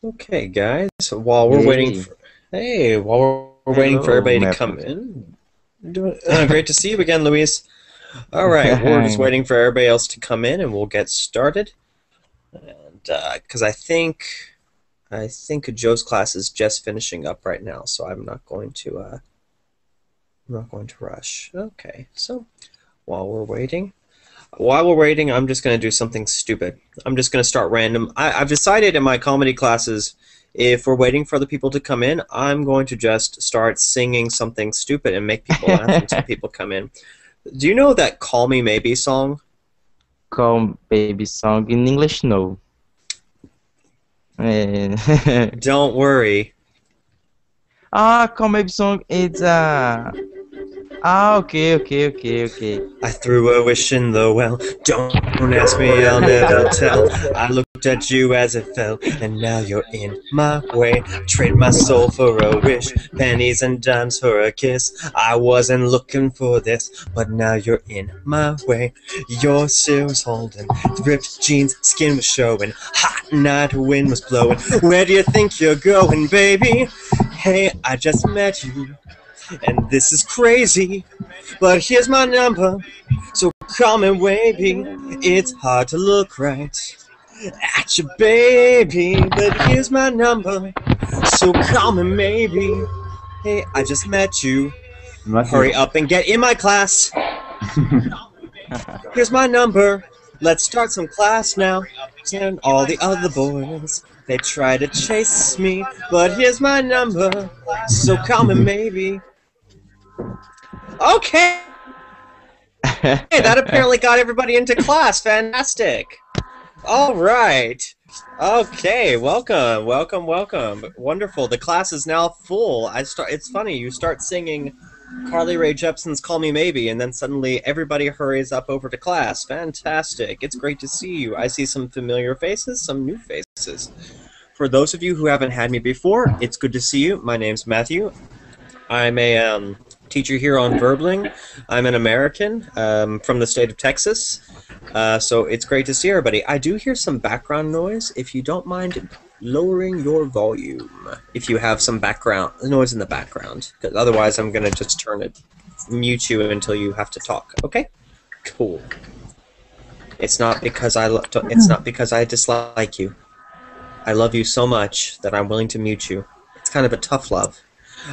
Okay, guys. While we're waiting Hey, for while we're waiting for hello, everybody to Matthew. come in, great to see you again, Luis. All right, we're just waiting for everybody else to come in, and we'll get started. And because I think Joe's class is just finishing up right now, so I'm not going to rush. Okay, so while we're waiting. I'm just going to do something stupid. I'm just going to start random. I've decided in my comedy classes, if we're waiting for the people to come in, I'm going to just start singing something stupid and make people laugh until people come in. Do you know that Call Me Maybe song? Call baby song in English? No. Don't worry. Call baby song. It's okay. I threw a wish in the well. Don't ask me, I'll never tell. I looked at you as it fell, and now you're in my way. Trade my soul for a wish, pennies and dimes for a kiss. I wasn't looking for this, but now you're in my way. Your seal was holding, ripped jeans, skin was showing. Hot night wind was blowing. Where do you think you're going, baby? Hey, I just met you, and this is crazy. But here's my number, so call me maybe. It's hard to look right at you, baby. But here's my number, so call me maybe. Hey, I just met you. Hurry up and get in my class. Here's my number. Let's start some class now. And all the other boys, they try to chase me, but here's my number, so call me maybe. Okay. Hey, that apparently got everybody into class. Fantastic. All right. Okay, welcome. Wonderful. The class is now full. It's funny. You start singing Carly Rae Jepsen's "Call Me Maybe," and then suddenly everybody hurries up over to class. Fantastic. It's great to see you. I see some familiar faces, some new faces. For those of you who haven't had me before, it's good to see you. My name's Matthew. I'm a teacher here on Verbling. I'm an American from the state of Texas, so it's great to see everybody. I do hear some background noise. If you don't mind lowering your volume, if you have some background noise in the background, because otherwise I'm gonna just mute you until you have to talk. Okay? Cool. It's not because I dislike you. I love you so much that I'm willing to mute you. It's kind of a tough love.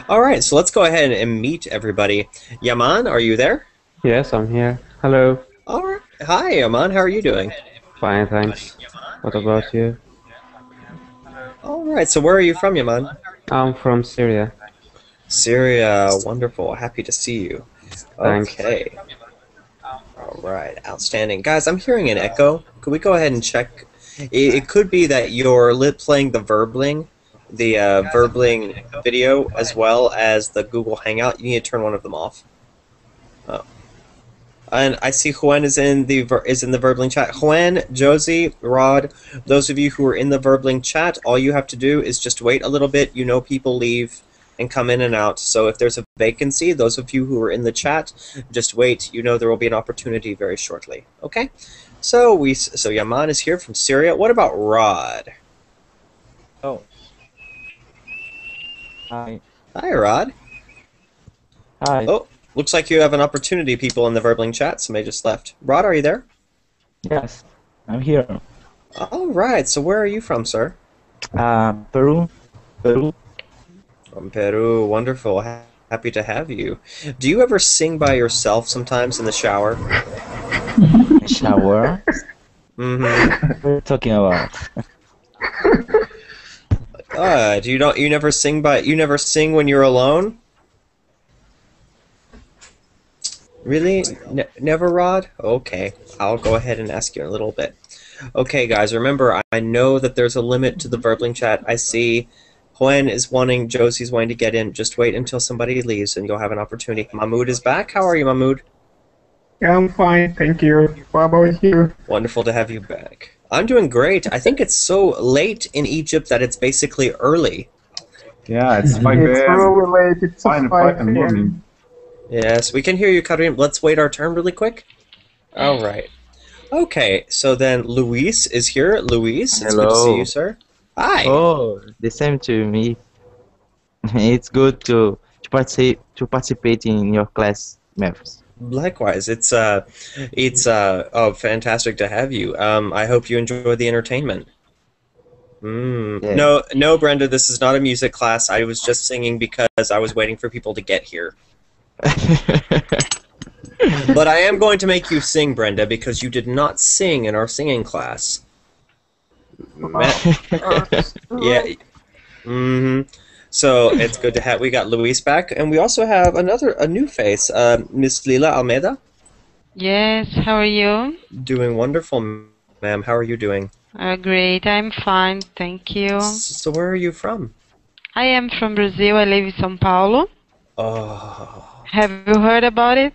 Alright, so let's go ahead and meet everybody. Yaman, are you there? Yes, I'm here. Hello. Alright. Hi, Yaman, how are you doing? Fine, thanks. What about you? Alright, so where are you from, Yaman? I'm from Syria. Syria, wonderful. Happy to see you. Thanks. Okay. Alright, outstanding. Guys, I'm hearing an echo. Could we go ahead and check? It could be that you're playing the Verbling video as well as the Google Hangout. You need to turn one of them off. Oh. And I see Juan is in the Verbling chat. Juan, Josie, Rod, those of you who are in the Verbling chat, all you have to do is just wait a little bit. You know people leave and come in and out. So if there's a vacancy, those of you who are in the chat, just wait. You know there will be an opportunity very shortly. Okay? So Yaman is here from Syria. What about Rod? Oh. Hi. Hi, Rod. Hi. Oh, looks like you have an opportunity, people in the Verbling chat. Somebody just left. Rod, are you there? Yes, I'm here. All right. So where are you from, sir? Peru. From Peru. Wonderful. Happy to have you. Do you ever sing by yourself sometimes in the shower? Shower? Mm-hmm. What are you talking about? You never sing when you're alone? Really? Never, Rod? Okay, I'll go ahead and ask you in a little bit. Okay, guys, remember, I know that there's a limit to the Verbling chat. I see Huen is wanting, Josie's wanting to get in. Just wait until somebody leaves and you'll have an opportunity. Mahmoud is back. How are you, Mahmoud? Yeah, I'm fine, thank you. What about you? Wonderful to have you back. I'm doing great. I think it's so late in Egypt that it's basically early. Yeah, it's 5 It's a.m. really late, it's 5 5 in the a.m. morning. Yes, we can hear you, Karim. Let's wait our turn really quick. All right. Okay, so then Luis is here. Luis, it's good to see Hello. you, sir. Hi. Oh, the same to me. It's good to participate in your class, Mavis. Likewise, it's fantastic to have you. I hope you enjoy the entertainment. Yeah. No, Brenda, this is not a music class. I was just singing because I was waiting for people to get here. But I am going to make you sing, Brenda, because you did not sing in our singing class. Yeah. So it's good to have. We got Luis back, and we also have a new face, Miss Lila Almeida. Yes, how are you? Doing wonderful, ma'am. How are you doing? Great, I'm fine, thank you. So where are you from? I am from Brazil, I live in São Paulo. Oh, Have you heard about it?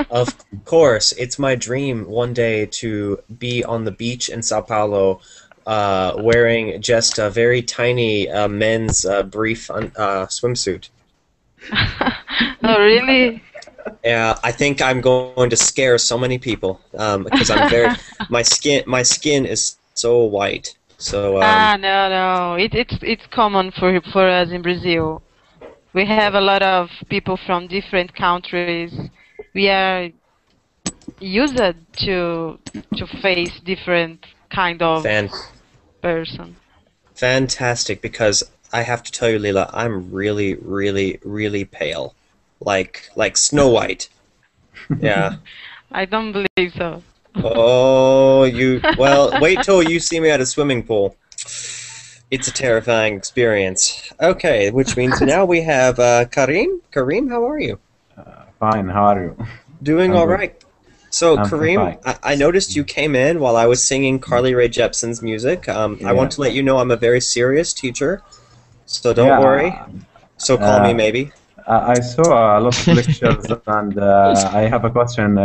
of course. It's my dream one day to be on the beach in Sao Paulo, wearing just a very tiny men's brief swimsuit. Oh, really? Yeah, I think I'm going to scare so many people because I'm very my skin is so white. So No. It's common for us in Brazil. We have a lot of people from different countries. We are used to face different kind of person. Fantastic, because I have to tell you, Leela, I'm really, really, really pale, like Snow White. Yeah. I don't believe so. Oh, well, wait till you see me at a swimming pool. It's a terrifying experience. Okay, which means now we have Karim. Karim, how are you? Fine, how are you? Doing I'm all good. right. So, I'm Karim, fine. I noticed you came in while I was singing Carly Rae Jepsen's music. I want to let you know I'm a very serious teacher, so don't worry. So call me maybe. I saw a lot of lectures and I have a question.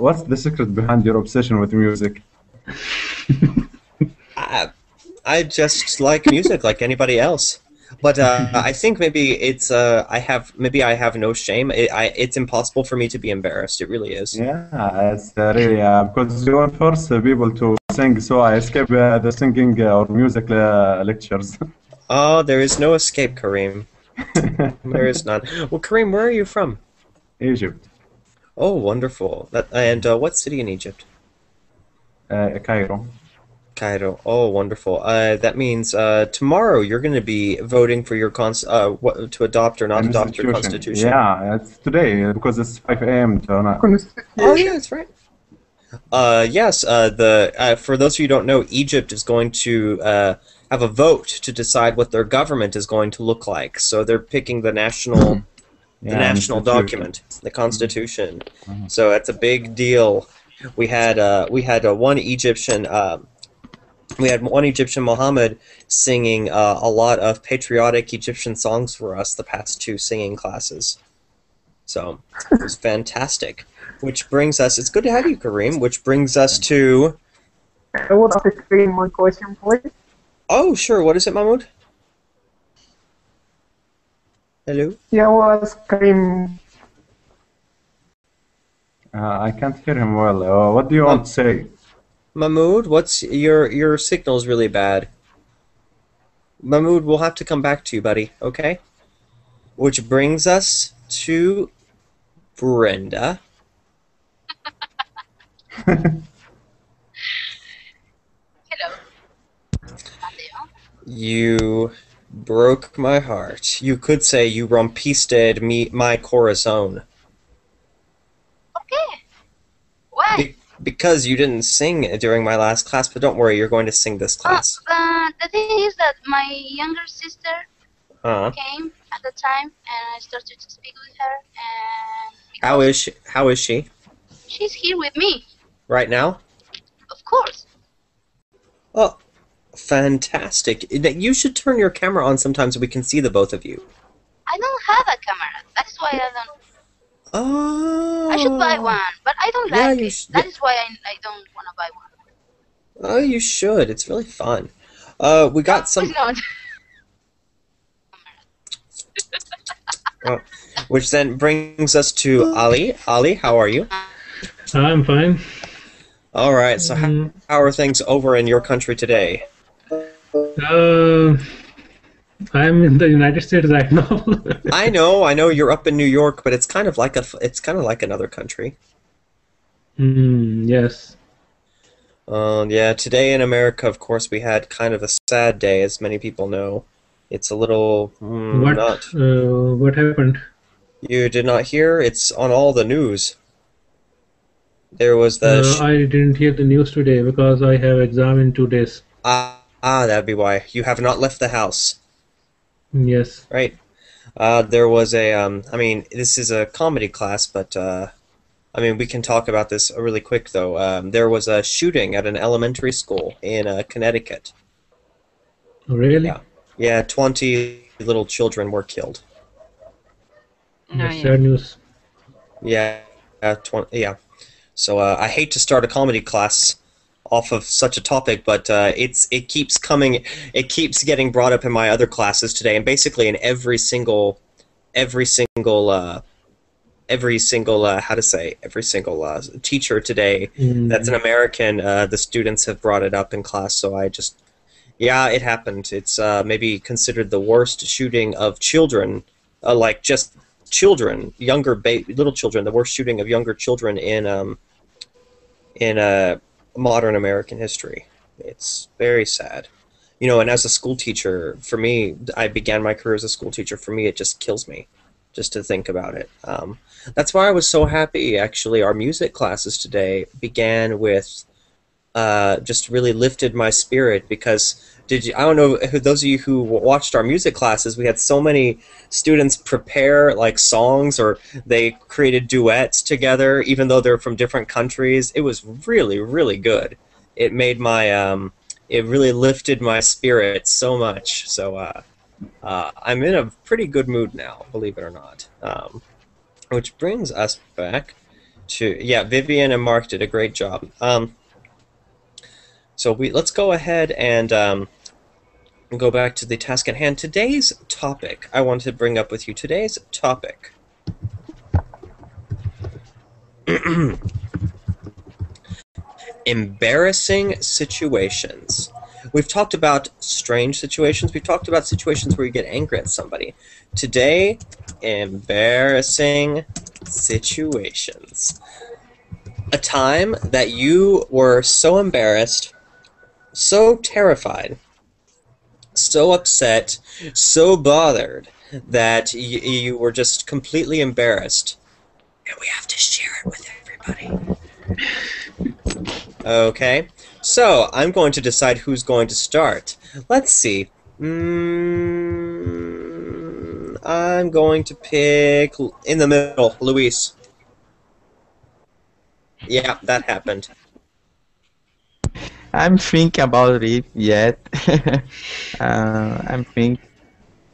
What's the secret behind your obsession with music? I just like music like anybody else. But I think maybe it's I have no shame. It's impossible for me to be embarrassed. It really is. Yeah, it's really because you want to force people to sing, so I escape the singing or music lectures. Oh, there is no escape, Kareem. There is none. Well, Kareem, where are you from? Egypt, Oh, wonderful. And what city in Egypt? Cairo. Cairo. Oh, wonderful. That means tomorrow you're going to be voting for your to adopt or not adopt your constitution. Yeah, it's today because it's 5 a.m. tonight. Oh, yeah, that's right. Yes. For those of you who don't know, Egypt is going to have a vote to decide what their government is going to look like. So they're picking the national, document, the constitution. So that's a big deal. We had one Egyptian. We had one Egyptian, Muhammad, singing a lot of patriotic Egyptian songs for us the past 2 singing classes. So it was fantastic. Which brings us, it's good to have you, Kareem, which brings us to... I would like to explain one question, please. Oh, sure. What is it, Mahmoud? Hello? Yeah, was Karim. I can't hear him well. What do you want to say? Mahmoud, what's your signal's really bad. Mahmoud, we'll have to come back to you, buddy, okay? Which brings us to Brenda. Hello. You broke my heart. You could say you rompisted my corazon. Okay. Why? because you didn't sing during my last class, but don't worry, you're going to sing this class. The thing is that my younger sister Uh, came at the time, and I started to speak with her. And how is she? How is she she's here with me, right now? of course. Oh, fantastic! You should turn your camera on sometimes so we can see the both of you. I don't have a camera. That's why I don't. Oh. I should buy one, but I don't Yeah, like you it. should- That is why I don't want to buy one. Oh, you should. It's really fun. We got some, Please don't. which then brings us to Ali. Ali, how are you? I'm fine. All right. So how are things over in your country today? I'm in the United States right now. I know you're up in New York, but it's kind of like another country. Yes. Yeah, today in America, of course, we had kind of a sad day, as many people know. It's a little What happened? You did not hear? It's on all the news. There was the I didn't hear the news today because I have exam in 2 days. that'd be why. You have not left the house. Yes. Right. There was a, I mean, this is a comedy class, but, I mean, we can talk about this really quick, though. There was a shooting at an elementary school in Connecticut. Really? Yeah, 20 little children were killed. That's sad news. Yeah, 20, yeah. So, I hate to start a comedy class off of such a topic, but it keeps getting brought up in my other classes today, and basically in every single teacher today that's an American, the students have brought it up in class. So it happened. It's maybe considered the worst shooting of children, like just children, little children, the worst shooting of younger children in modern American history. It's very sad. And as a school teacher, for me, I began my career as a school teacher. For me, it just kills me just to think about it. That's why I was so happy, actually. Our music classes today began with just really lifted my spirit, because I don't know, those of you who watched our music classes, we had so many students prepare like songs, or they created duets together, even though they're from different countries. It was really, really good. It made it really lifted my spirit so much. So I'm in a pretty good mood now, believe it or not. Which brings us back to, Vivian and Mark did a great job. So let's go ahead and go back to the task at hand. Today's topic, I wanted to bring up with you. Today's topic. Embarrassing situations. We've talked about strange situations. We've talked about situations where you get angry at somebody. Today, embarrassing situations. A time that you were so embarrassed, so terrified, so upset, so bothered that you were just completely embarrassed. And we have to share it with everybody. Okay, so I'm going to decide who's going to start. Let's see. I'm going to pick in the middle, Luis. Yeah, that happened. I'm thinking about it yet. I'm thinking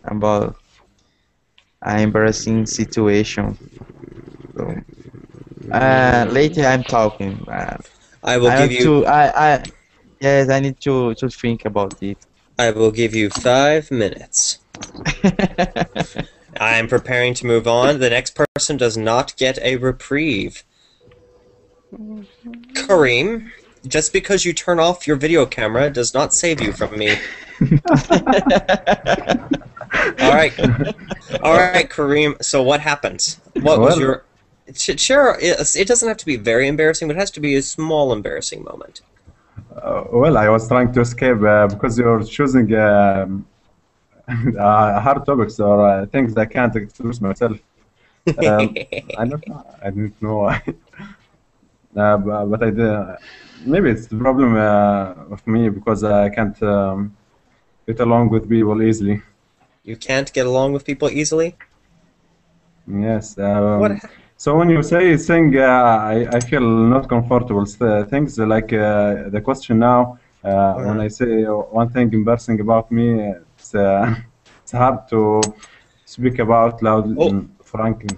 about an embarrassing situation. So, later I'm talking. I will give you. Yes, I need to think about it. I will give you 5 minutes. I am preparing to move on. The next person does not get a reprieve. Kareem, just because you turn off your video camera does not save you from me. All right, Kareem. So what happened? What was your? Sure, it doesn't have to be very embarrassing, but it has to be a small embarrassing moment. Well, I was trying to escape because you're choosing hard topics or things I can't express myself. I didn't know. but I did. Maybe it's the problem of me because I can't get along with people easily. You can't get along with people easily? Yes. What? So when you say thing, I feel not comfortable. Things like the question now, when I say one thing embarrassing about me, it's hard to speak about loud and frankly.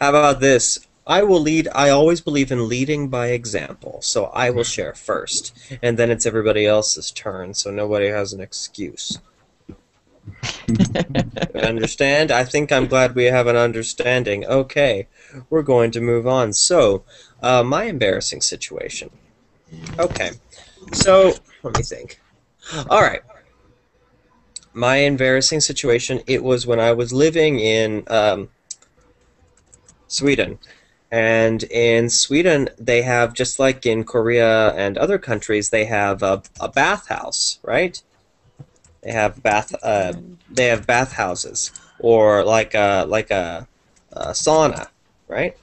How about this? I will lead. I always believe in leading by example, so I will share first, and then it's everybody else's turn, so nobody has an excuse. Understand? I think I'm glad we have an understanding. Okay, we're going to move on. So, my embarrassing situation. Okay, so let me think. All right. My embarrassing situation, it was when I was living in Sweden. And in Sweden, they have, just like in Korea and other countries, they have a bathhouse, right? They have bathhouses, or like a sauna, right?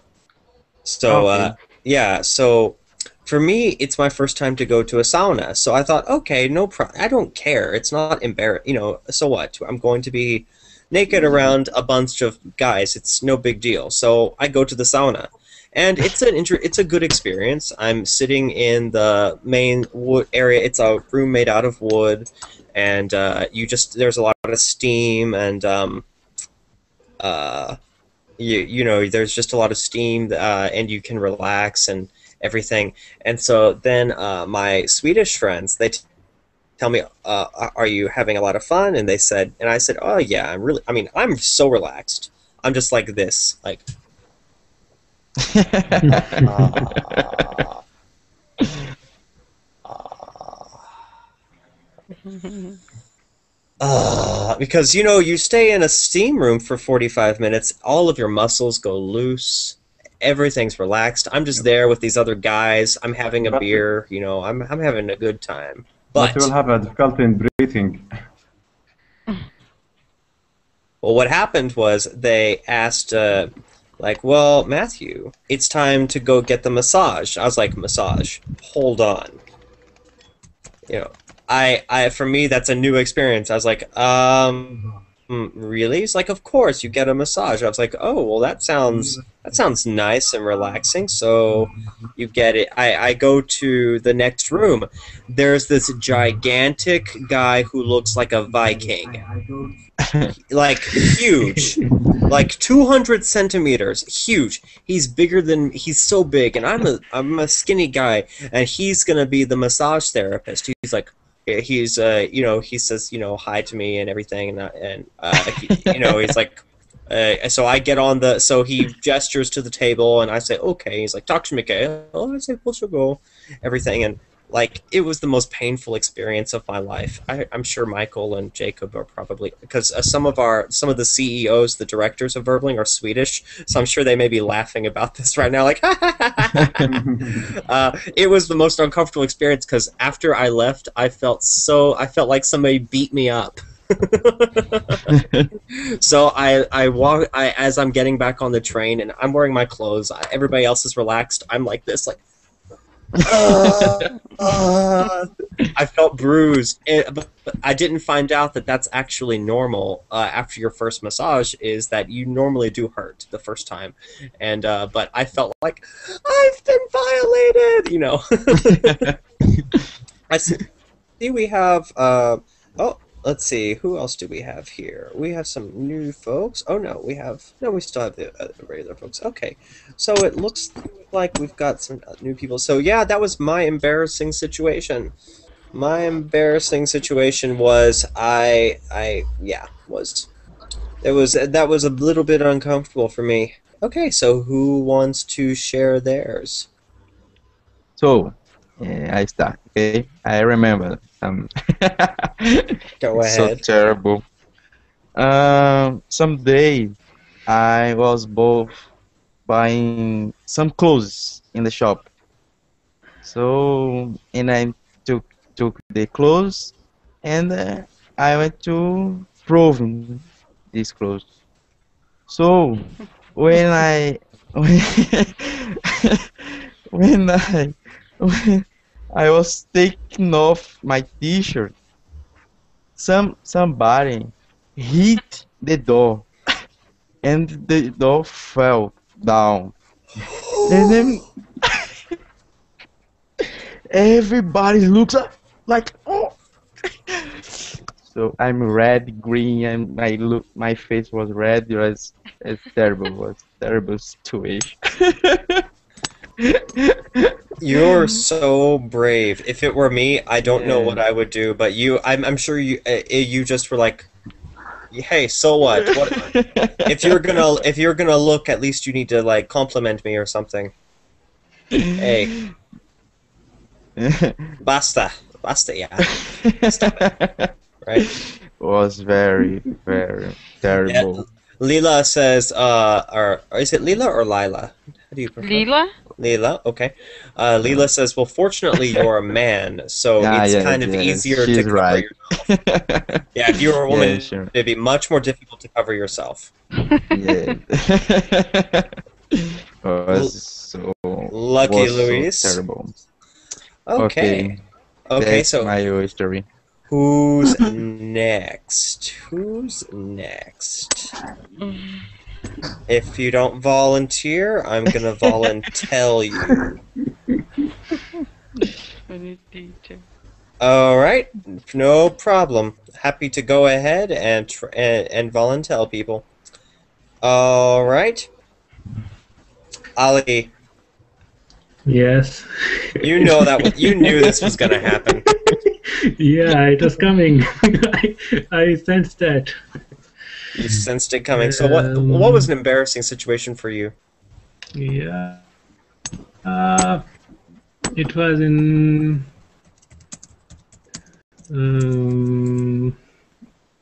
So Okay. yeah, so for me, it's my first time to go to a sauna. So I thought, okay, no problem. I don't care. It's not embarrassing, so what? I'm going to be naked around a bunch of guys. It's no big deal. So I go to the sauna, and it's a good experience. I'm sitting in the main wood area. It's a room made out of wood, and there's a lot of steam, and there's just a lot of steam, and you can relax and everything. And so then my Swedish friends, they tell me, are you having a lot of fun? And I said, oh yeah, I'm so relaxed. I'm just like this, like. Because you stay in a steam room for 45 minutes, all of your muscles go loose, everything's relaxed. I'm just there with these other guys. I'm having a beer, I'm having a good time. But you will have a difficulty in breathing. Well, what happened was they asked, well, Matthew, it's time to go get the massage. I was like, massage? Hold on. For me, that's a new experience. I was like, really? He's like, of course, you get a massage. I was like, oh, well, that sounds nice and relaxing. So you get it. I go to the next room. There's this gigantic guy who looks like a Viking. Like, huge. Like 200 centimeters. Huge. He's so big, and I'm a skinny guy, and he's gonna be the massage therapist. He's like, he says, hi to me and everything, and he's like, so I get on so he gestures to the table, and I say, okay. He's like, talk to Mikael. I say, go, everything, and like, it was the most painful experience of my life. I'm sure Michael and Jacob are probably, because some of the CEOs, the directors of Verbling, are Swedish, so I'm sure they may be laughing about this right now, like, it was the most uncomfortable experience, because after I left, I felt like somebody beat me up. So I walk, as I'm getting back on the train, and I'm wearing my clothes, everybody else is relaxed, I'm like this, like, I felt bruised, but I didn't find out that that's actually normal after your first massage, is that you normally do hurt the first time, and but I felt like I've been violated, I see we have let's see, who else do we have here? We have some new folks. Oh no, we still have the regular folks. Okay, so it looks like we've got some new people. So yeah, that was my embarrassing situation. My embarrassing situation was that was a little bit uncomfortable for me. Okay, so who wants to share theirs? So, I start. Okay, I remember. Go ahead. So terrible. Someday I was both buying some clothes in the shop. So, and I took the clothes, and I went to proving these clothes. So when when when I was taking off my t-shirt, somebody hit the door, and the door fell down, and then everybody looks up like, oh. So I'm red, green, and my face was red. It's terrible. Was terrible situation. You're so brave. If it were me, I don't know what I would do. But I'm sure you just were like, hey, so what? If you're gonna look, at least you need to like compliment me or something. Hey, basta, yeah. Stop it. Right? Was very, very terrible. Yeah. Leela says, or is it Leela or Lila? How do you prefer? Leela? Leela, okay. Leela says, well, fortunately you're a man, so it's kind of easier to cover yourself. Yeah, if you were a woman, sure. it'd be much more difficult to cover yourself. Yeah. Lucky Luis. So terrible. Okay, that's so my history. who's next? Who's next? If you don't volunteer, I'm gonna volunteer you. All right, no problem. Happy to go ahead and volunteer people. All right, Ali. Yes. You know you knew this was gonna happen. Yeah, it was coming. I sensed that. You sensed it coming. So what was an embarrassing situation for you? Yeah. It was in.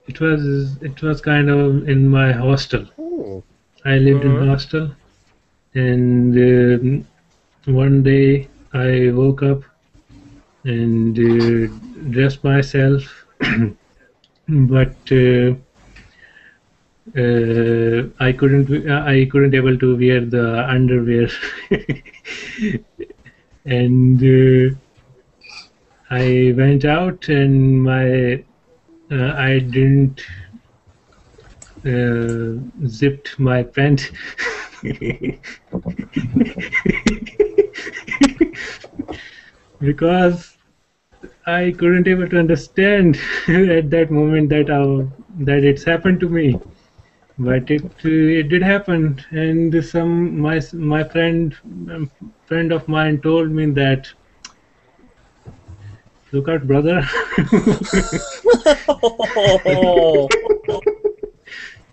It was kind of in my hostel. Ooh. I lived in hostel, and one day I woke up and dressed myself, but I couldn't able to wear the underwear, and I went out and I didn't zipped my pant. Because I couldn't able to understand at that moment that it's happened to me, but it did happen, and my friend of mine told me that, look out, brother.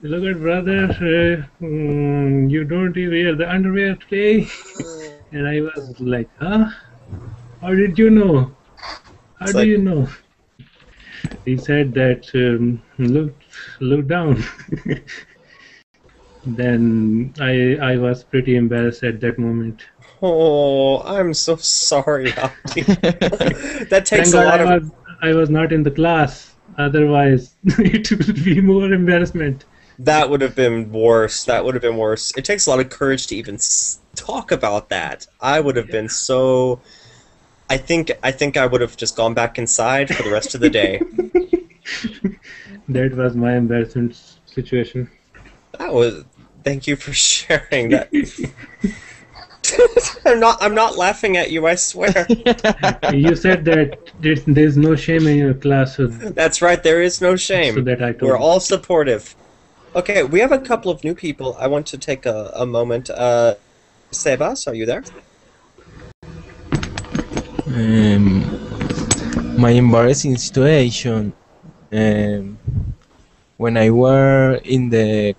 Look at brother, you don't wear the underwear today. And I was like, huh? How did you know? How do you know? He said that, look down. Then I was pretty embarrassed at that moment. Oh, I'm so sorry, Ali. That takes Thank a lot God of... I was not in the class. Otherwise, it would be more embarrassment. That would have been worse. That would have been worse. It takes a lot of courage to even talk about that. I would have been so... I think I would have just gone back inside for the rest of the day. That was my embarrassment situation. That was... Thank you for sharing that. I'm not laughing at you, I swear. You said that there's no shame in your class. So that's right, there is no shame. So that I told We're you. all supportive. Okay, we have a couple of new people. I want to take a moment. Sebas, are you there? My embarrassing situation when I were in the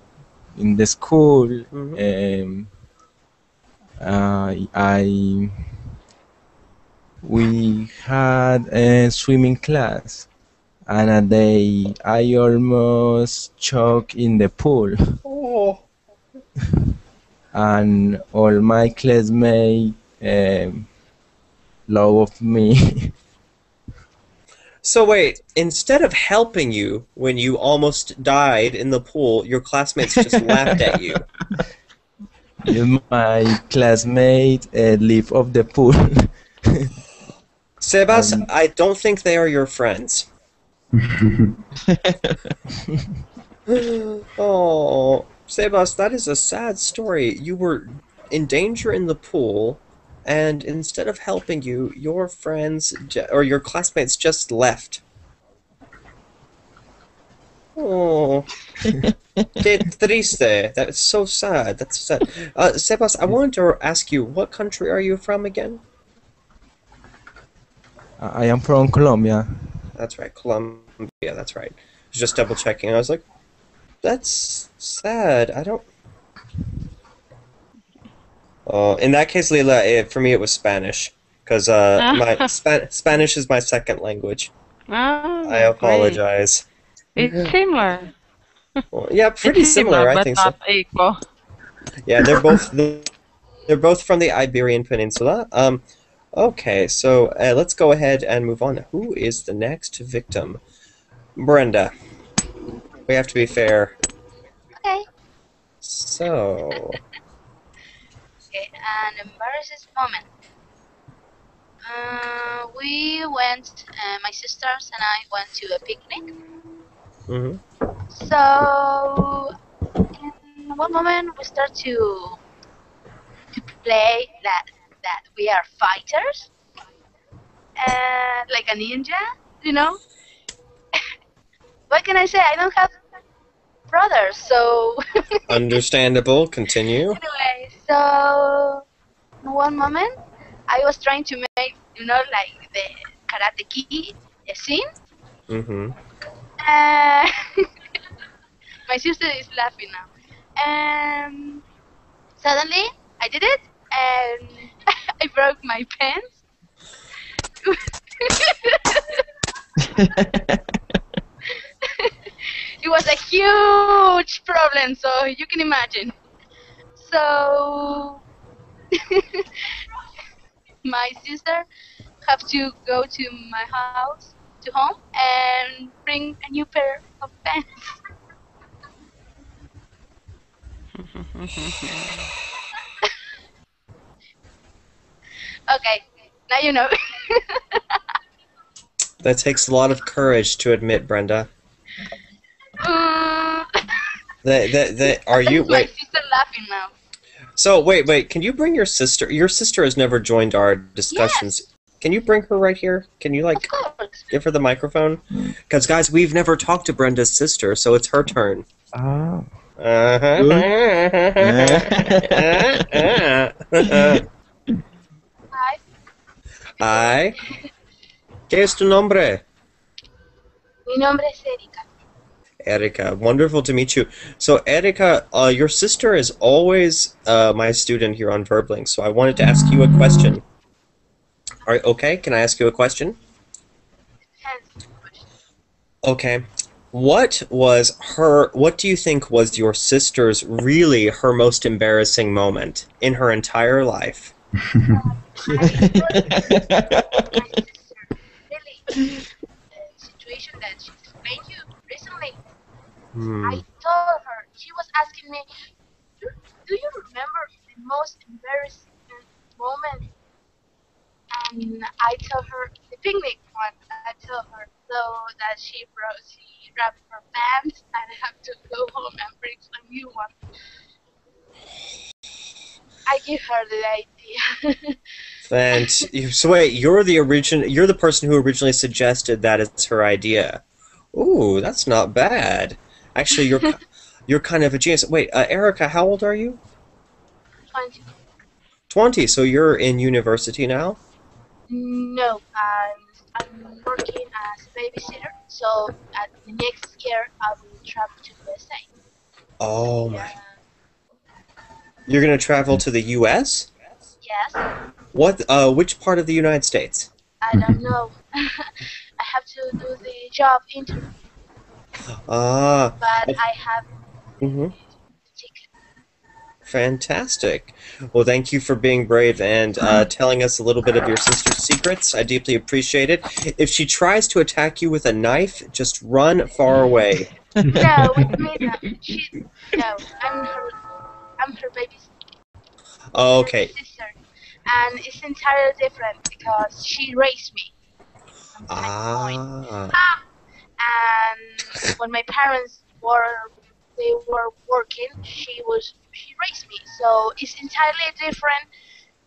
school. We had a swimming class, and a day I almost choked in the pool. Oh. And all my classmates loved me. So wait, instead of helping you when you almost died in the pool, your classmates just laughed at you. My classmate live off the pool. Sebas, I don't think they are your friends. Oh, Sebas, that is a sad story. You were in danger in the pool, and instead of helping you, your friends or your classmates just left. Oh, que triste. That's so sad. That's sad. Sebas, I wanted to ask you, what country are you from again? I am from Colombia. That's right, Colombia. That's right. I was just double checking. I was like, that's sad. I don't. In that case, Leila, for me it was Spanish, because my Spanish is my second language. Oh, I apologize. Great. It's similar. Well, yeah, pretty It's similar. I but think so. not equal. Yeah, they're both from the Iberian Peninsula. Okay, so let's go ahead and move on. Who is the next victim? Brenda. We have to be fair. Okay. So. Okay, an embarrassing moment. We went, my sisters and I went to a picnic. Mm-hmm. So, in one moment we start to play that we are fighters, like a ninja, you know. What can I say? I don't have brothers, so. Understandable. Continue. Anyway, so in one moment I was trying to make, like the Karate Kid scene. Mm-hmm. My sister is laughing now. And suddenly I did it, and I broke my pants. It was a huge problem, so you can imagine. So my sister have to go to my house, to home, and bring a new pair of pants. Okay, now you know. That takes a lot of courage to admit, Brenda. Are you my wait? sister laughing now? So wait. Can you bring your sister? Your sister has never joined our discussions. Yes. Can you bring her right here? Can you Of course. give her the microphone? Because guys, we've never talked to Brenda's sister, so it's her turn. Ah. Hi. Hi. ¿Qué es tu nombre? Mi nombre es Erika. Erika, wonderful to meet you. So, Erika, your sister is always my student here on Verblink, so I wanted to ask you a question. All right, okay, can I ask you a question? Okay. What do you think was your sister's her most embarrassing moment in her entire life? Really, the situation that she explained you recently. I told her, she was asking me, do you remember the most embarrassing moment? And I told her the picnic one. I told her so that she wrapped her pants and I have to go home and bring a new one. I give her the idea. So wait, you're the person who originally suggested that it's her idea. Ooh, that's not bad. Actually, you're kind of a genius. Wait, Erika, how old are you? 20. 20. So you're in university now? No, I'm working as a babysitter. So at the next year I will travel to USA. Oh my. You're gonna travel to the U.S.? Yes. What? Which part of the United States? I don't know. I have to do the job interview. Ah. But I have Mm-hmm. Fantastic. Well, thank you for being brave and telling us a little bit of your sister's secrets. I deeply appreciate it. If she tries to attack you with a knife, just run far away. No, with me, no. No, I'm her baby. Oh, okay. sister, and it's entirely different because she raised me. Ah. And when my parents were working, she raised me. So it's entirely different.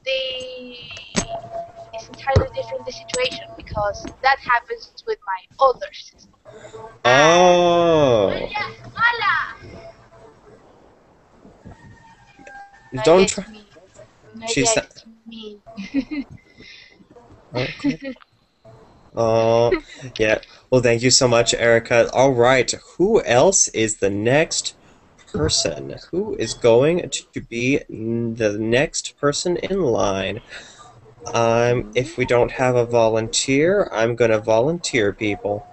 It's entirely different the situation because that happens with my older sister. Oh. Don't try. She's. Me. Okay. Oh, yeah. Well, thank you so much, Erica. All right. Who else is the next person? Who is going to be the next person in line? If we don't have a volunteer, I'm going to volunteer people.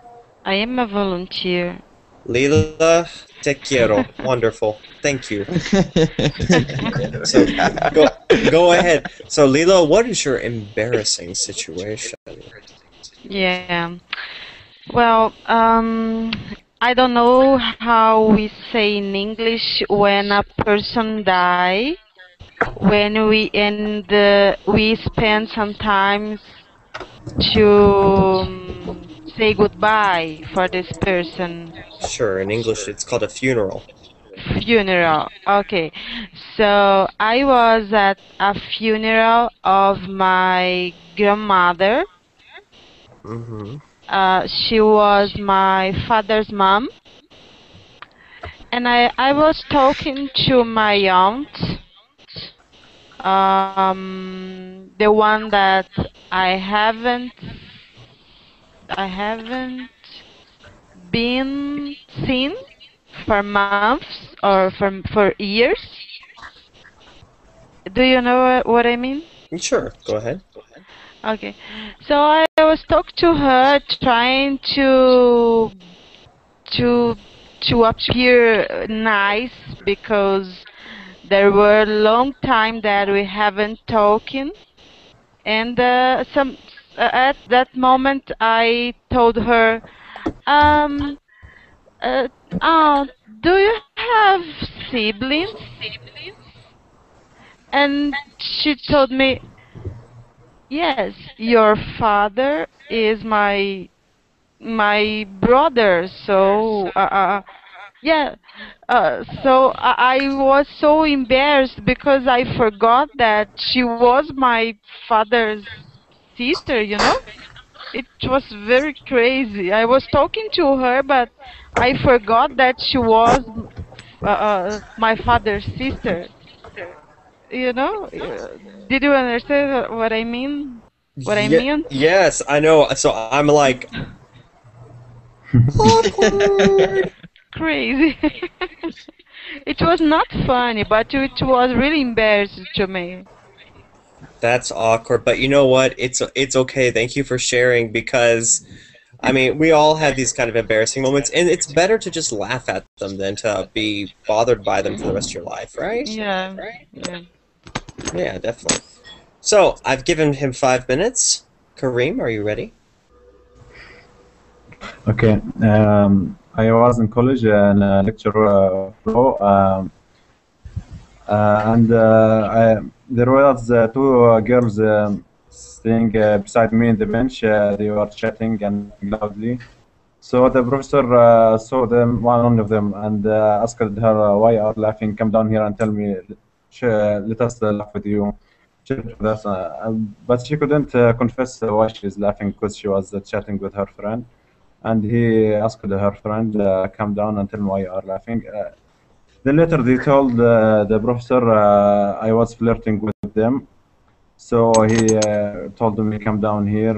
I am a volunteer. Lila, te quiero. Wonderful. Thank you. So go ahead. So Lila, what is your embarrassing situation? Yeah. Well, I don't know how we say in English when a person die. When we spend some time to say goodbye for this person. Sure, in English it's called a funeral. Funeral. Okay. So I was at a funeral of my grandmother. Mm-hmm. She was my father's mom. And I was talking to my aunt, the one that I haven't been seen for months or for years. Do you know what I mean? Sure, go ahead. Okay, so I was talking to her, trying to appear nice because there were a long time that we haven't talking, and at that moment I told her, do you have siblings? And she told me, yes, your father is my brother. So yeah. So I was so embarrassed because I forgot that she was my father's sister, you know? It was very crazy. I was talking to her, but I forgot that she was my father's sister. You know? Did you understand what I mean? What I mean? Yes, I know. So I'm like, awkward. Crazy. It was not funny, but it was really embarrassing to me. That's awkward, but you know what? It's okay. Thank you for sharing because, I mean, we all have these kind of embarrassing moments, and it's better to just laugh at them than to be bothered by them for the rest of your life, right? Yeah. Right? Yeah. Yeah, definitely. So I've given him 5 minutes. Kareem, are you ready? Okay. I was in college in a lecture flow, and there was two girls staying beside me in the bench. They were chatting and loudly. So the professor saw them, one of them, and asked her, "Why are you laughing? Come down here and tell me. Let us laugh with you." But she couldn't confess why she's laughing because she was chatting with her friend. And he asked her friend, "Come down and tell me why you are laughing." Then later they told the professor I was flirting with them. So he told me, "Come down here.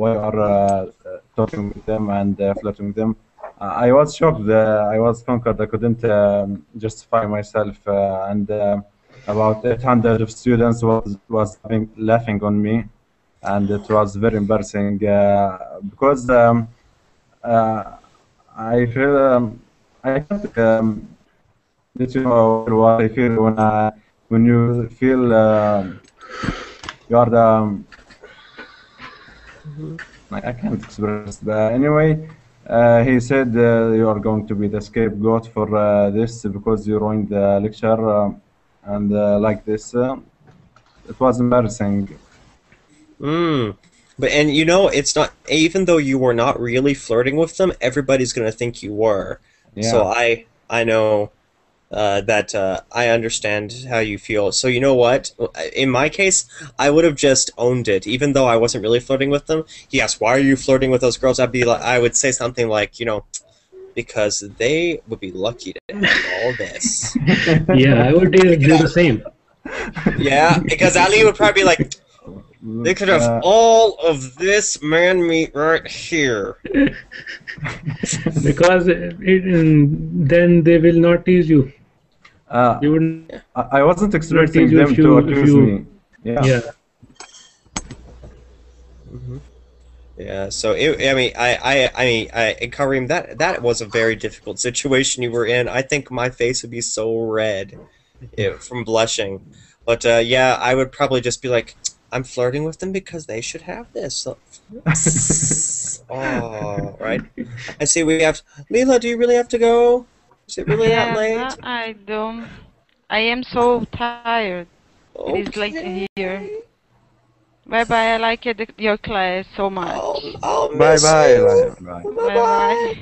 Why you are talking with them and flirting with them?" I was shocked. I was conquered. I couldn't justify myself. And about 800 of students was laughing on me, and it was very embarrassing because I feel I can't let you know what I feel when you feel you are the I can't express. But anyway, he said you are going to be the scapegoat for this because you ruined the lecture and like this. it was embarrassing. But you know, it's not, even though you were not really flirting with them, everybody's gonna think you were. Yeah. So I know that I understand how you feel. So you know what? In my case, I would have just owned it, even though I wasn't really flirting with them. He asked, "Why are you flirting with those girls?" I would say something like, you know, because they would be lucky to have all this. Yeah, I would do the same. Yeah, because Ali would probably be like, they could have all of this man meat right here. Because then they will not tease you. You wouldn't. I wasn't expecting you them if to you- accuse if you- me. Yeah. Yeah, so Kareem, that was a very difficult situation you were in. I think my face would be so red from blushing. But yeah, I would probably just be like, I'm flirting with them because they should have this. So, oh, right. I see we have Leela. Do you really have to go? Is it really that late? No, I don't. I am so tired. It is late here. Bye bye. I like your class so much. Bye bye. Bye bye.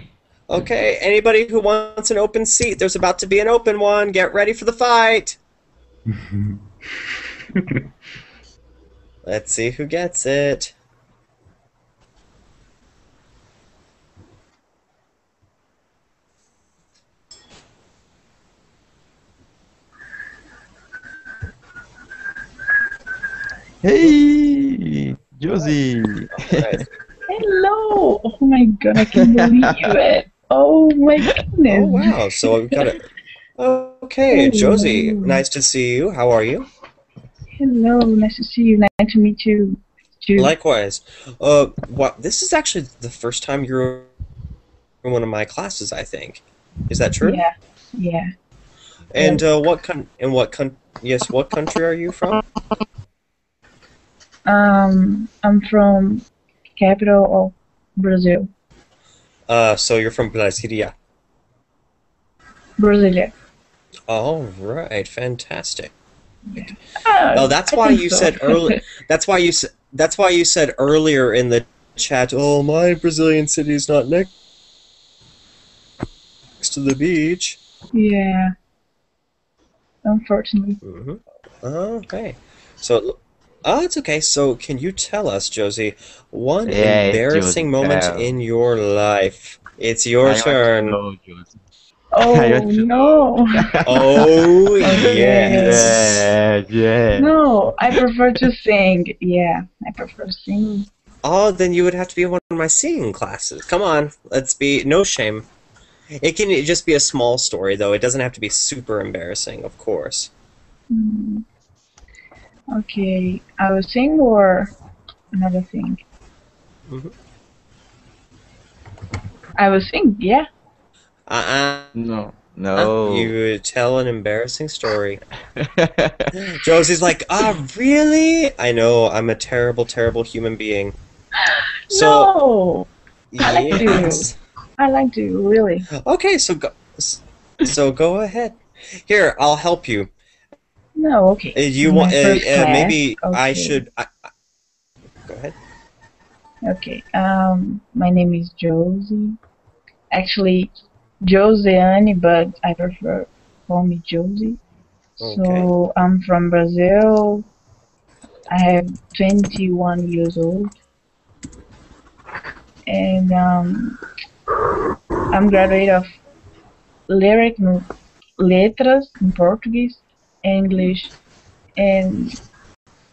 Okay, anybody who wants an open seat, there's about to be an open one. Get ready for the fight. Let's see who gets it. Hey, Josie. Alright. Hello! Oh my god, I can't believe it. Oh my goodness. Oh wow, so we've got it. Okay, Josie, nice to see you. How are you? Hello, nice to see you. Nice to meet you. Likewise. This is actually the first time you're in one of my classes, I think. Is that true? Yeah, yeah. And what country are you from? I'm from capital of Brazil. So you're from Brasilia. Brasilia. All right, fantastic. Oh, Oh, that's why you said earlier. That's why you said earlier in the chat. Oh, my Brazilian city is not next to the beach. Yeah. Unfortunately. Okay. So, it's okay. So, can you tell us, Josie, one Yeah, embarrassing Josie, moment tell. in your life? It's your turn. Oh no. Oh yes. Yeah. No, I prefer to sing. Yeah, I prefer singing. Oh, then you would have to be in one of my singing classes. Come on, let's be no shame. It can just be a small story, though. It doesn't have to be super embarrassing, of course. Okay, I will sing or another thing. I will sing. Yeah. No. No. You tell an embarrassing story. Josie's like, really? I know, I'm a terrible, terrible human being. So, No. I like yes. to. I like to really. Okay, so go ahead. Here, I'll help you. No. Okay. You My want? first class, Maybe I okay. should. Go ahead. Okay. My name is Josie. Actually, Josiane, but I prefer call me Josie. So I'm from Brazil. I have 21 years old, and I'm graduate of letras in Portuguese, English, and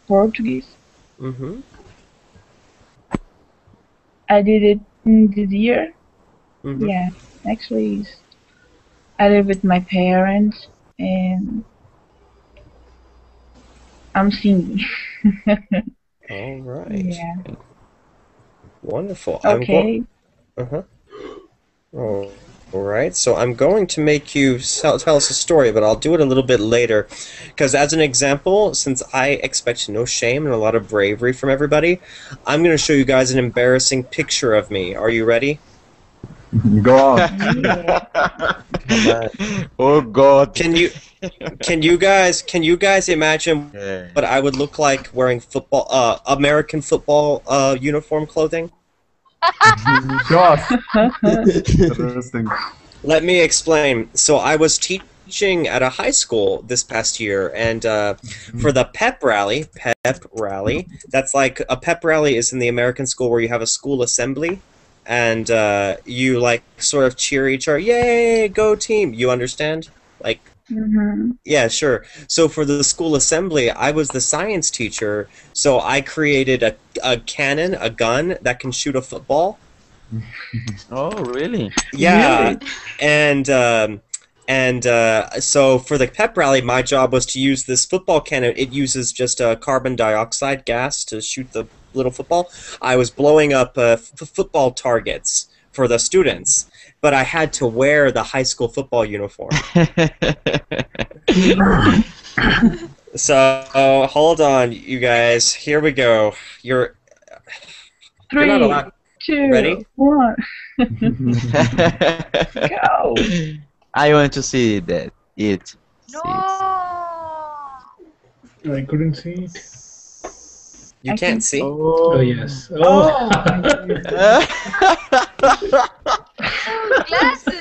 Portuguese. I did it this year. Yeah, actually, I live with my parents, and I'm singing. All right. Yeah. Wonderful. Okay. Oh, all right. So I'm going to make you tell us a story, but I'll do it a little bit later. Because as an example, since I expect no shame and a lot of bravery from everybody, I'm going to show you guys an embarrassing picture of me. Are you ready? Go on. Oh God. Can Can you guys imagine what I would look like wearing American football uniform clothing? Show us. Interesting. Let me explain. So I was teaching at a high school this past year, and for the pep rally, that's like a pep rally is in the American school where you have a school assembly, and you like sort of cheer each other, yay, go team. You understand? Like, yeah, sure. So for the school assembly, I was the science teacher, so I created a cannon, a gun that can shoot a football. Oh, really? Yeah, and so for the pep rally, my job was to use this football cannon. It uses just carbon dioxide gas to shoot the little football. I was blowing up football targets for the students, but I had to wear the high school football uniform. So hold on, you guys. Here we go. You're not allowed. 2, Ready? 1. Go. I want to see that. No. I couldn't see it. You can't see? Oh, yes. Oh. Glasses.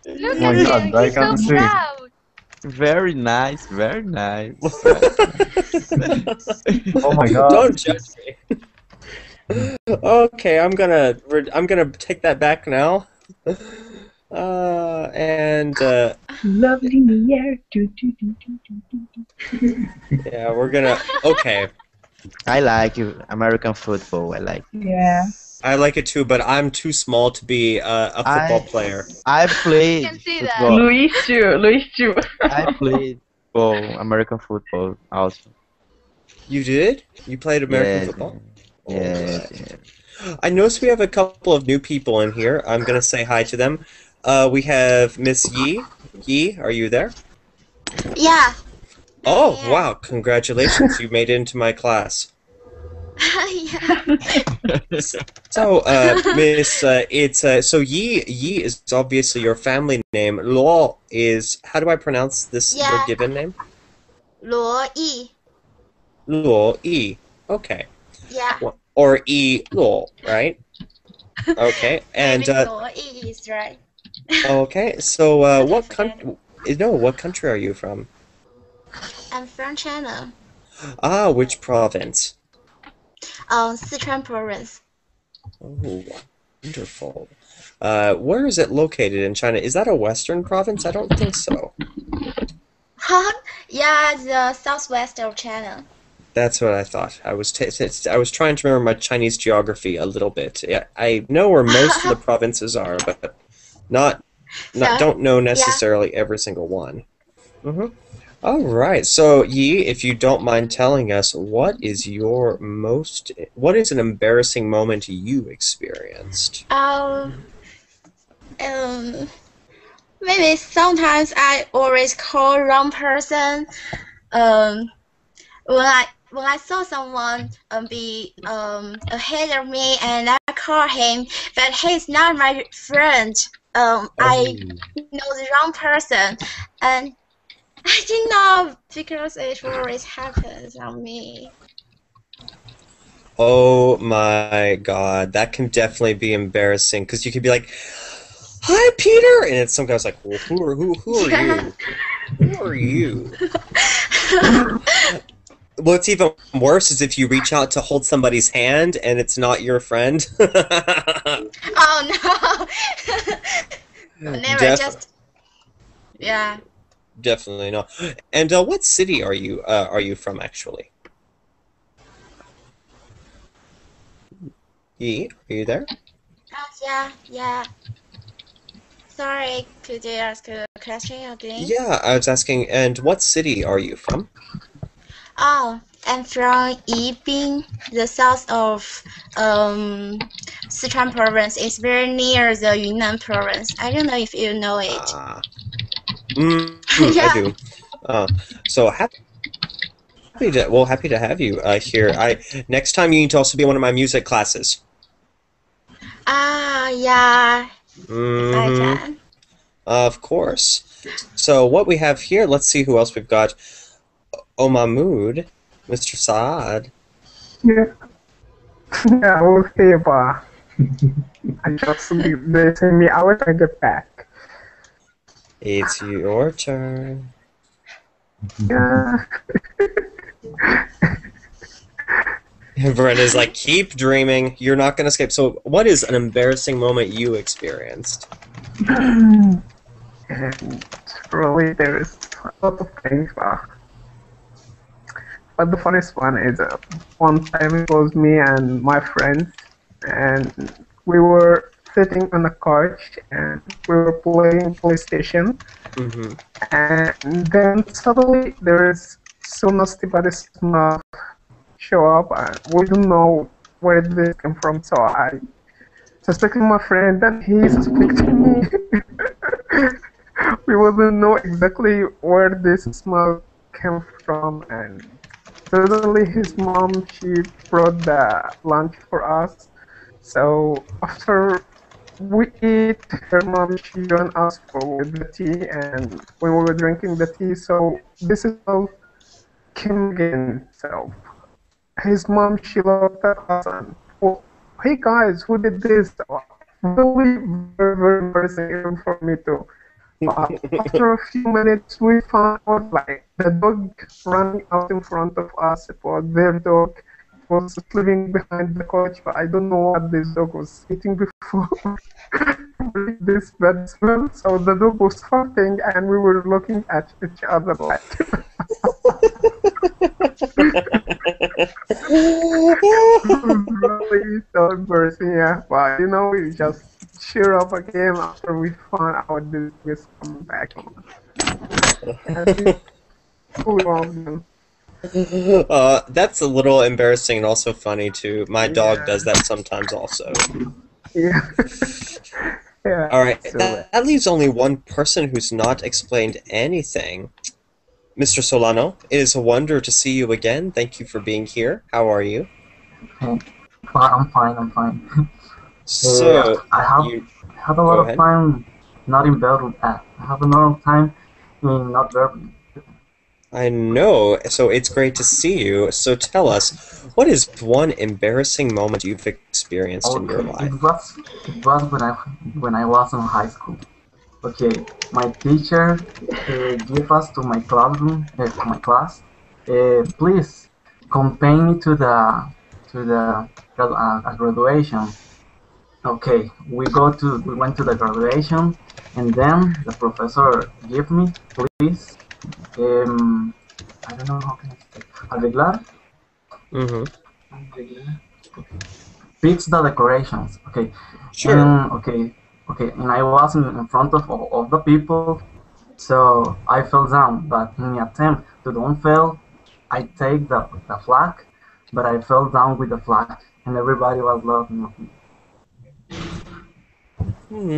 Look Oh my at God, him. I He's so can't see. proud. Very nice, very nice. Oh my God. Don't judge me. Okay, I'm gonna take that back now. Lovely in the air. Do, do, do, do, do, do. Yeah, we're gonna. Okay, I like American football. I like. Yeah. I like it too, but I'm too small to be a football player. I played You can see that. football. Luis too. I played American football also. You did? You played American Yes, football? Yes, Alright. yes. I noticed we have a couple of new people in here. I'm gonna say hi to them. We have Miss Yi. Yi, are you there? Yeah. Oh, wow! Congratulations, you made it into my class. Yeah. So, Miss, so Yi is obviously your family name. Luo is, how do I pronounce this your Yeah. given name? 罗毅. Luo Yi. Okay. Yeah. Or Yi Luo, right? Okay. And Maybe 罗毅 is right. okay. So, what country? No, what country are you from? I'm from China. Ah, which province? Sichuan province. Oh, wonderful. Where is it located in China? Is that a western province? I don't think so. Yeah, the southwest of China. That's what I thought. I was trying to remember my Chinese geography a little bit. Yeah, I know where most of the provinces are, but don't know necessarily every single one. All right. So, Yi, if you don't mind telling us, what is an embarrassing moment you experienced? Maybe sometimes I always call wrong person. When I saw someone be ahead of me and I call him, but he's not my friend. I know the wrong person, and I didn't know because it always happens on me. Oh my God, that can definitely be embarrassing because you could be like, "Hi, Peter," and it's some guy's like, "Well, who are you? Who are you?" What's even worse is if you reach out to hold somebody's hand and it's not your friend. Oh no! Never yeah. Definitely not. And what city are you from actually? Yi, are you there? Yeah. Sorry, could you ask a question again? Yeah, I was asking. And what city are you from? Oh, I'm from Yibin, the south of Sichuan province. It's very near the Yunnan province. I don't know if you know it. I do. So happy to have you here. Next time you need to also be in one of my music classes. Yeah. If I can. Of course. So what we have here, let's see who else we've got. Mahmood, Mr. Saad. Yeah. Yeah, I will stay bar. I just they send me out and get back. It's your turn. Yeah. Brenda's like, keep dreaming. You're not going to escape. So what is an embarrassing moment you experienced? And really, there is a lot of things, but the funniest one is one time it was me and my friends, and we were sitting on a couch and we were playing PlayStation, and then suddenly there is so nasty body smell show up, and we don't know where this came from. So I suspected my friend, and he suspected me. We wouldn't know exactly where this smell came from, and suddenly his mom, she brought the lunch for us. So after we eat, her mom, she joined us with the tea, and we were drinking the tea. So this is all came again. So his mom, she looked at us and, well, hey guys, who did this? Really very, very embarrassing even for me too. After a few minutes, we found out like the dog running out in front of us. It was their dog. It was living behind the couch, but I don't know what this dog was eating before this bad smell. So the dog was farting, and we were looking at each other like. Really so embarrassing, yeah. But you know, we just cheer up again after we found out this was coming back. That's a little embarrassing and also funny too. My dog does that sometimes also. Yeah. Yeah. Alright, that leaves only one person who's not explained anything. Mr. Solano, it is a wonder to see you again. Thank you for being here. How are you? I'm fine. So, I have a lot of time not in bed. I have a lot of time not there. I know, so it's great to see you. So tell us, what is one embarrassing moment you've experienced in your life? It was when I was in high school. Okay, my teacher gave us to my classroom, to my class. Please accompany me to the graduation. Okay, we went to the graduation, and then the professor gave me, please, I don't know how can I say, arreglar. Fix the decorations. Okay. Sure. Okay, and I was in front of the people, so I fell down. But in the attempt to don't fall, I take the flag, but I fell down with the flag, and everybody was laughing at me.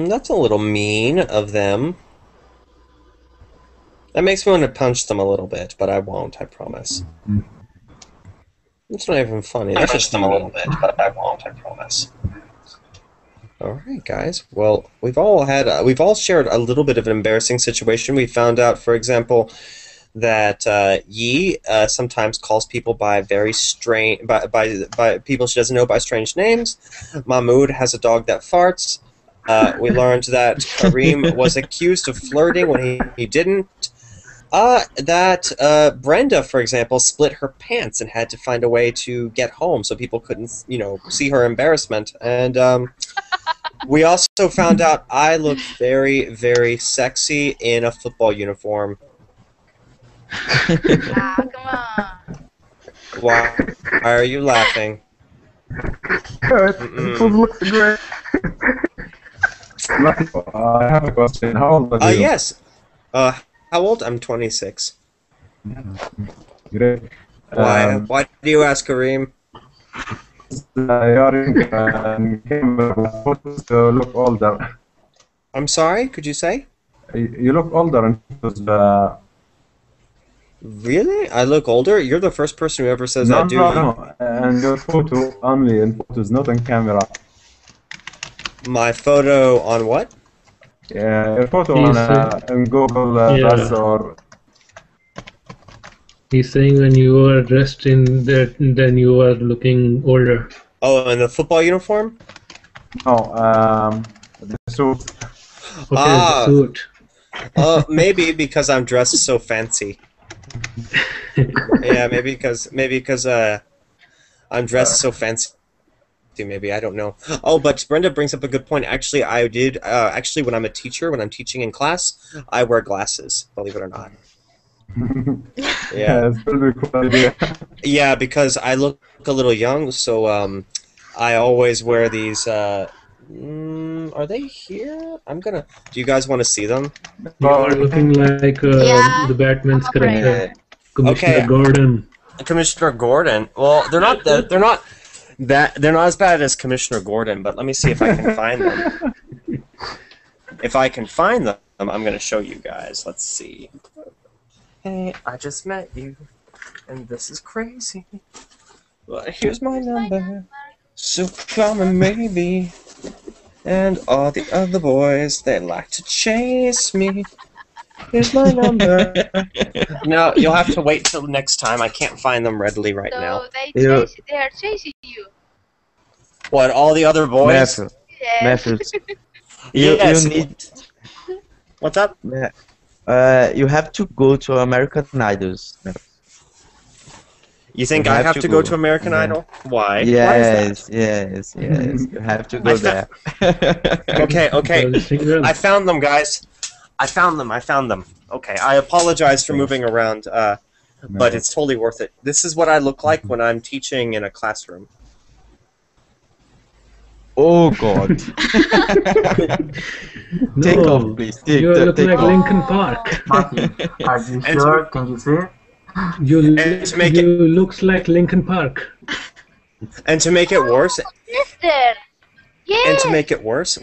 That's a little mean of them. That makes me want to punch them a little bit, but I won't, I promise. It's not even funny. That's just them a little bit, but I won't, I promise. Alright, guys. Well, we've all shared a little bit of an embarrassing situation. We found out, for example, that Yi sometimes calls people by very strange, by people she doesn't know by strange names. Mahmood has a dog that farts. We learned that Kareem was accused of flirting when he didn't. That Brenda, for example, split her pants and had to find a way to get home so people couldn't, see her embarrassment. And we also found out I look very, very sexy in a football uniform. Come on. Why are you laughing? It looks great. I have a question. How old are you? Yes. How old? I'm 26. Great. Why do you ask, Kareem? You're in camera photos to look older. I'm sorry, could you say? You look older in photos. Really? I look older? You're the first person who ever says that, dude. No. And your photo only in photos, not on camera. My photo on what? your photo He's, on Google yeah. Plus or He's saying when you were dressed in that, then you are looking older. Oh, in the football uniform? no, the suit. Okay, the suit. Maybe because I'm dressed so fancy. Yeah, maybe because I'm dressed so fancy. Maybe, I don't know. Oh, but Brenda brings up a good point. Actually, I did. Actually, when I'm a teacher, when I'm teaching in class, I wear glasses. Believe it or not. Yeah. That's a pretty cool idea. Yeah, because I look a little young, so I always wear these. Are they here? I'm gonna. Do you guys want to see them? You are looking like the Batman's character, Commissioner Gordon. Commissioner Gordon. Well, they're not. They're not. They're not as bad as Commissioner Gordon, but let me see if I can find them. If I can find them, I'm going to show you guys. Let's see. Hey, I just met you, and this is crazy. Well, here's my number, so come and maybe. And all the other boys, they like to chase me. Here's my number. No, you'll have to wait till next time. I can't find them readily right now. So they are chasing you. What, all the other boys? Methods. Yes. You need. What's up? You have to go to American Idols. You think I have to go to American Idol? Why? Yes, yes, yes. You have to go there. Okay. I found them, guys. I found them. Okay, I apologize for moving around, but it's totally worth it. This is what I look like when I'm teaching in a classroom. Oh God! Take off, please. You look like Lincoln Park. Martin, are you sure? Can you see it? You looks like Lincoln Park. And to make it worse, Mister. Yeah. and to make it worse,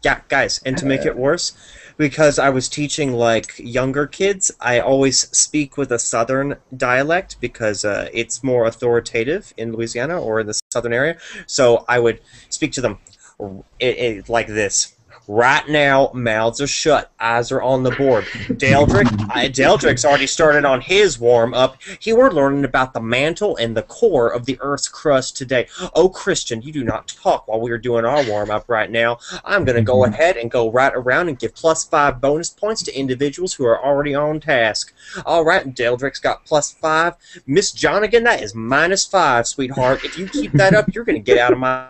yeah, guys, and to make it worse, because I was teaching like younger kids, I always speak with a southern dialect because it's more authoritative in Louisiana or in the southern area. So I would speak to them like this. Right now, mouths are shut, eyes are on the board. Daldrick's already started on his warm-up. We're learning about the mantle and the core of the Earth's crust today. Oh, Christian, you do not talk while we are doing our warm-up right now. I'm going to go ahead and go right around and give +5 bonus points to individuals who are already on task. All right, Daldrick's got +5. Miss Jonigan, that is -5, sweetheart. If you keep that up, you're going to get out of my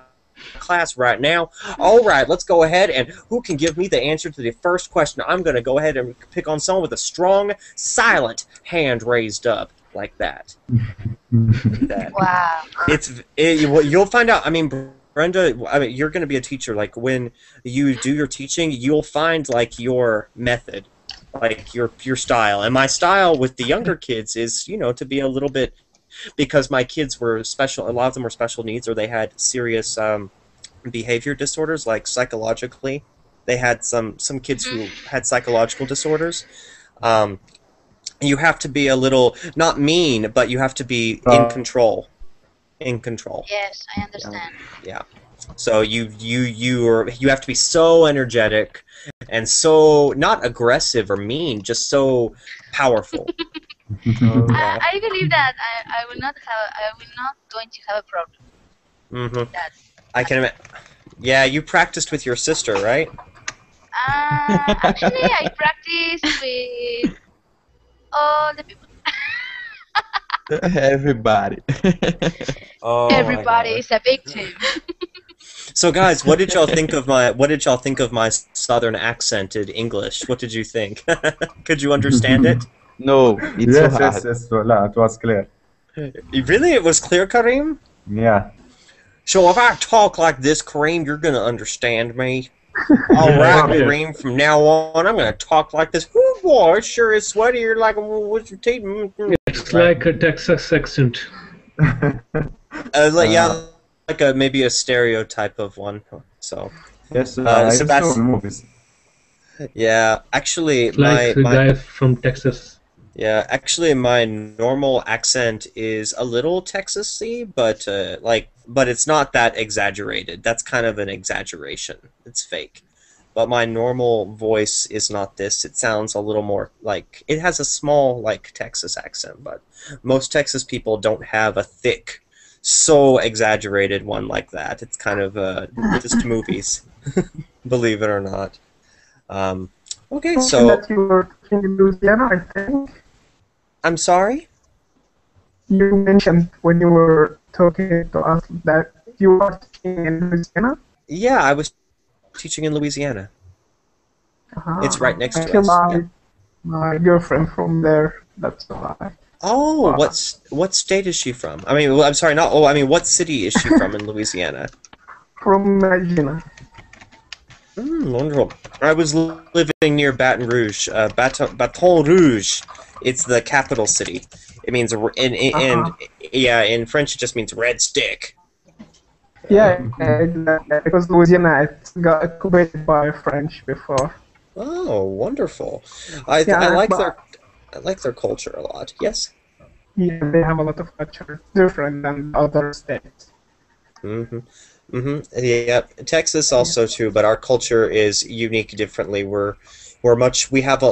class right now. All right, let's go ahead, and who can give me the answer to the first question? I'm going to go ahead and pick on someone with a strong, silent hand raised up like that. Wow. You'll find out. I mean, Brenda, you're going to be a teacher. Like when you do your teaching, you'll find like your method, like your style. And my style with the younger kids is, to be a little bit. Because my kids were special, a lot of them were special needs, or they had serious behavior disorders, like psychologically. They had some kids who had psychological disorders. You have to be a little, not mean, but you have to be in control. In control. Yes, I understand. Yeah. So you have to be so energetic and so not aggressive or mean, just so powerful. I believe that I will not going to have a problem. Mm-hmm. I can imagine. Yeah, you practiced with your sister, right? Actually, I practice with all the people. Everybody. Oh, everybody is a victim. So, guys, what did y'all think of my southern accented English? What did you think? Could you understand it? No, it's so hard. Yes, it was clear. Really? It was clear, Kareem? Yeah. So if I talk like this, Kareem, you're going to understand me. All right, Kareem, from now on, I'm going to talk like this. Ooh, boy, it sure is sweaty. You're like, what's your teeth? It's like a Texas accent. Yeah, like maybe a stereotype of one. So. Yes, I saw movies. Yeah, actually, like the guy from Texas. Yeah, actually, my normal accent is a little Texas-y, but but it's not that exaggerated. That's kind of an exaggeration. It's fake. but my normal voice is not this. It sounds a little more like, it has a small like Texas accent, but most Texas people don't have a thick, so exaggerated one like that. It's kind of just movies, believe it or not. Okay, so that you were in Louisiana, I think. I'm sorry? You mentioned when you were talking to us that you were teaching in Louisiana. Yeah, I was teaching in Louisiana. It's right next to us. My girlfriend from there. That's why. Oh, what state is she from? I mean, well, I'm sorry, not. Oh, I mean, what city is she from in Louisiana? From Medina. Wonderful. I was living near Baton Rouge. Baton Rouge. It's the capital city. It means in French it just means red stick. Yeah, exactly. Because Louisiana got occupied by French before. Oh, wonderful! I like their culture a lot. Yes. Yeah, they have a lot of culture different than other states. Yeah, Texas also too, but our culture is unique differently. We have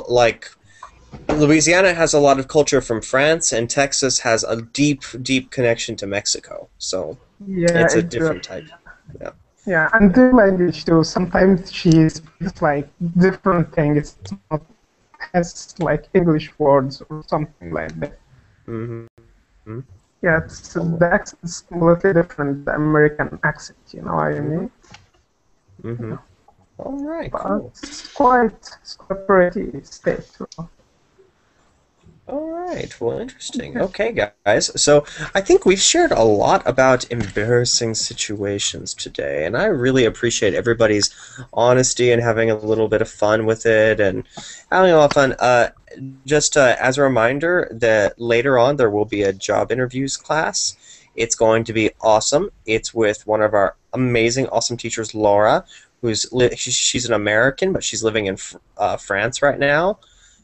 Louisiana has a lot of culture from France, and Texas has a deep connection to Mexico. So it's a different type. Yeah. Yeah, and the language too. Sometimes she speaks like different things. It's not has like English words or something like that. Yeah, the accent's completely different. The American accent, you know what I mean? All right. But Cool. it's quite pretty state. All right. Well, interesting. Okay, guys. So I think we've shared a lot about embarrassing situations today, and I really appreciate everybody's honesty and having a little bit of fun with it and having a lot of fun. Just as a reminder that later on there will be a job interviews class. It's going to be awesome. It's with one of our amazing, awesome teachers, Laura, she's an American, but she's living in France right now,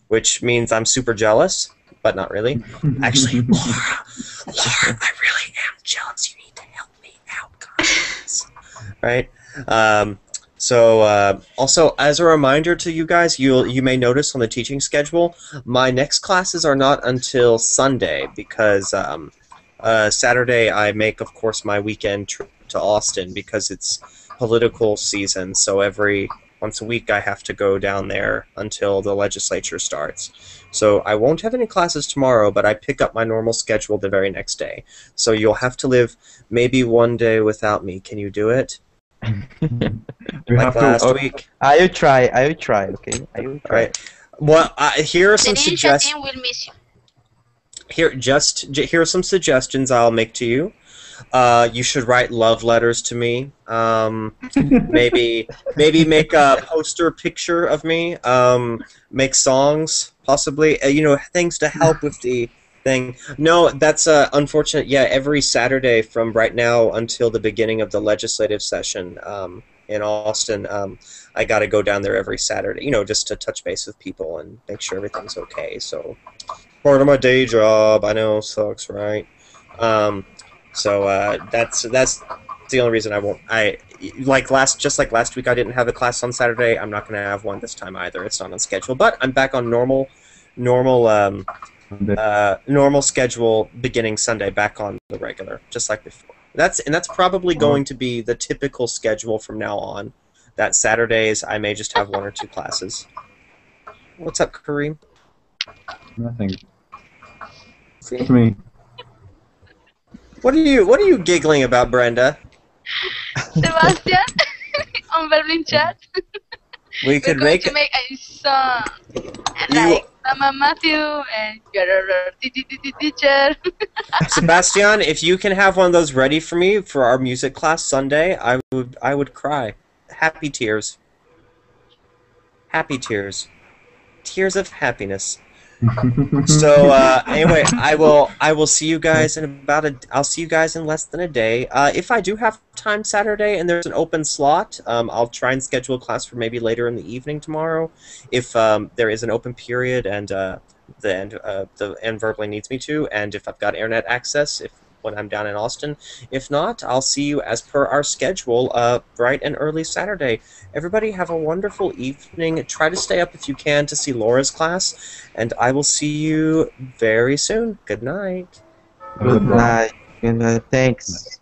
which means I'm super jealous, but not really. Actually, Laura, I really am jealous. You need to help me out, guys. Right? Also, as a reminder to you guys, you may notice on the teaching schedule, my next classes are not until Sunday because Saturday I make, of course, my weekend trip to Austin because it's political season. So once a week I have to go down there until the legislature starts. So I won't have any classes tomorrow, but I pick up my normal schedule the very next day. So you'll have to live maybe one day without me. Can you do it? Like last week. I will try. Okay. I will try. Right. Well, here are some suggestions. team will miss you. Here are some suggestions I'll make to you. You should write love letters to me. Maybe make a poster picture of me. Make songs, possibly. Things to help with the thing. No, that's unfortunate. Yeah, every Saturday from right now until the beginning of the legislative session in Austin, I got to go down there every Saturday. Just to touch base with people and make sure everything's okay. So, part of my day job. I know, sucks, right? So that's the only reason I won't. Just like last week, I didn't have a class on Saturday. I'm not going to have one this time either. It's not on schedule, but I'm back on normal schedule beginning Sunday. Back on the regular, just like before. That's probably going to be the typical schedule from now on. That Saturdays I may just have one or two classes. What's up, Kareem? Nothing. It's me. What are you giggling about, Brenda? Sebastian, on Berlin chat. We could We're going make to make a song. Like Mama Matthew and your teacher. Sebastian, if you can have one of those ready for me for our music class Sunday, I would cry. Happy tears. Happy tears. Tears of happiness. So anyway, I will see you guys I'll see you guys in less than a day. If I do have time Saturday and there's an open slot, I'll try and schedule a class for maybe later in the evening tomorrow. If there is an open period and the end verbally needs me to, and if I've got internet access, when I'm down in Austin. If not, I'll see you as per our schedule, bright and early Saturday. Everybody have a wonderful evening. Try to stay up if you can to see Laura's class, and I will see you very soon. Good night. Good night. Good night. Thanks.